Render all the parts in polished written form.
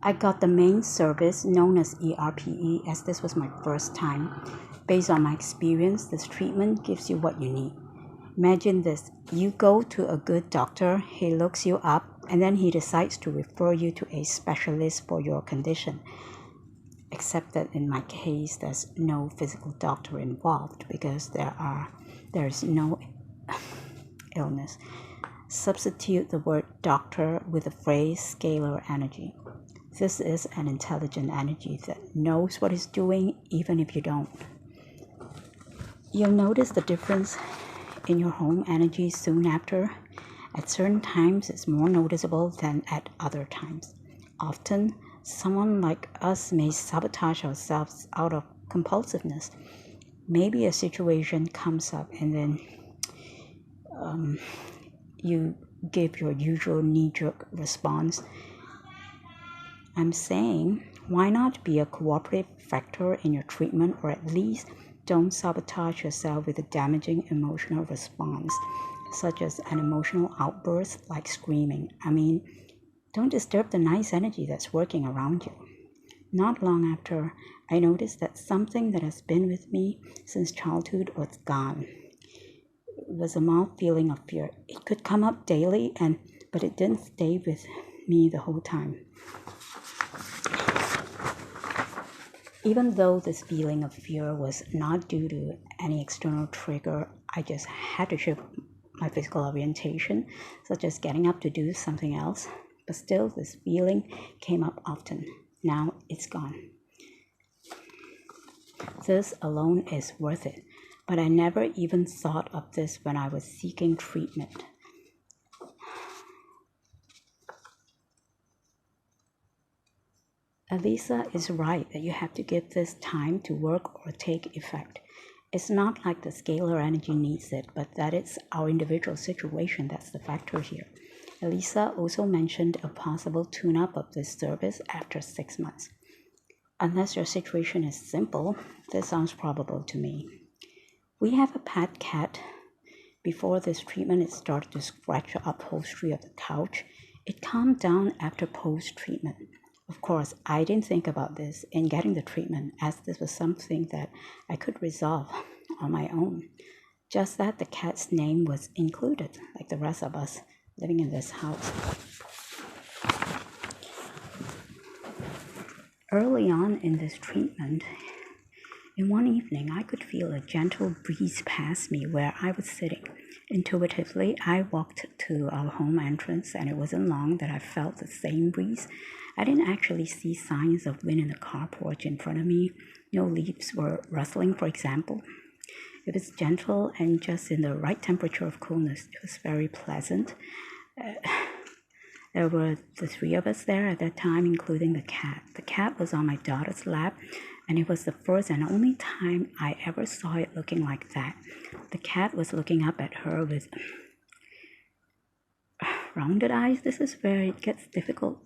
I got the main service known as ERPE as this was my first time. Based on my experience, this treatment gives you what you need. Imagine this, you go to a good doctor, he looks you up, and then he decides to refer you to a specialist for your condition. Except that in my case, there's no physical doctor involved because there's no illness. Substitute the word doctor with the phrase scalar energy. This is an intelligent energy that knows what it's doing even if you don't. You'll notice the difference in your home energy soon after. At certain times, it's more noticeable than at other times. Often, someone like us may sabotage ourselves out of compulsiveness. Maybe a situation comes up and then you give your usual knee-jerk response. I'm saying, why not be a cooperative factor in your treatment, or at least don't sabotage yourself with a damaging emotional response, such as an emotional outburst like screaming. Don't disturb the nice energy that's working around you. Not long after, I noticed that something that has been with me since childhood was gone. It was a mild feeling of fear. It could come up daily, but it didn't stay with me the whole time. Even though this feeling of fear was not due to any external trigger, I just had to shift my physical orientation, such as getting up to do something else. But still, this feeling came up often. Now it's gone. This alone is worth it, but I never even thought of this when I was seeking treatment. Elisa is right that you have to give this time to work or take effect. It's not like the scalar energy needs it, but that it's our individual situation that's the factor here. Elisa also mentioned a possible tune-up of this service after 6 months. Unless your situation is simple, this sounds probable to me. We have a pet cat. Before this treatment, it started to scratch the upholstery of the couch. It calmed down after post-treatment. Of course, I didn't think about this in getting the treatment, as this was something that I could resolve on my own. Just that the cat's name was included, like the rest of us living in this house. Early on in this treatment, in one evening, I could feel a gentle breeze pass me where I was sitting. Intuitively, I walked to our home entrance, and it wasn't long that I felt the same breeze. I didn't actually see signs of wind in the car porch in front of me. No leaves were rustling, for example. It was gentle and just in the right temperature of coolness. It was very pleasant. There were the three of us there at that time, including the cat. The cat was on my daughter's lap, and it was the first and only time I ever saw it looking like that. The cat was looking up at her with rounded eyes. This is where it gets difficult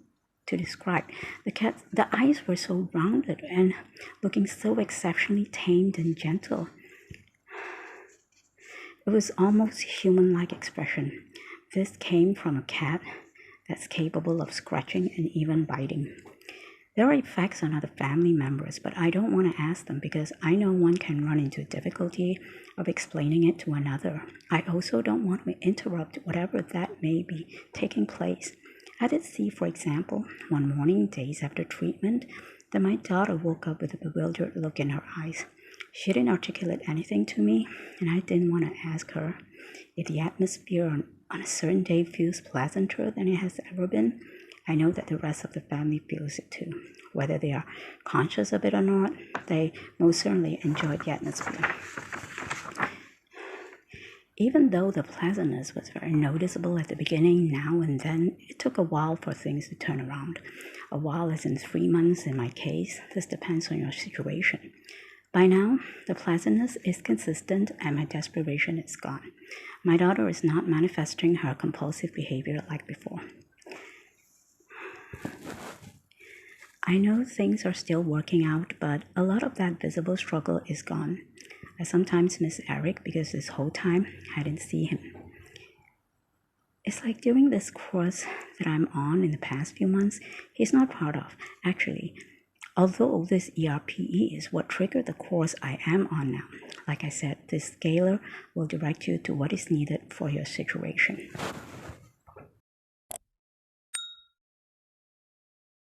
to describe. The eyes were so rounded and looking so exceptionally tamed and gentle. It was almost human-like expression. This came from a cat that's capable of scratching and even biting. There are effects on other family members, but I don't want to ask them because I know one can run into difficulty of explaining it to another. I also don't want to interrupt whatever that may be taking place. I did see, for example, one morning, days after treatment, that my daughter woke up with a bewildered look in her eyes. She didn't articulate anything to me, and I didn't want to ask her if the atmosphere on a certain day feels pleasanter than it has ever been. I know that the rest of the family feels it too. Whether they are conscious of it or not, they most certainly enjoyed the atmosphere. Even though the pleasantness was very noticeable at the beginning, now and then, it took a while for things to turn around. A while as in 3 months in my case. This depends on your situation. By now, the pleasantness is consistent and my desperation is gone. My daughter is not manifesting her compulsive behavior like before. I know things are still working out, but a lot of that visible struggle is gone. I sometimes miss Eric because this whole time I didn't see him. It's like during this course that I'm on in the past few months, he's not proud of. Actually, although this ERPE is what triggered the course I am on now, like I said, this scalar will direct you to what is needed for your situation.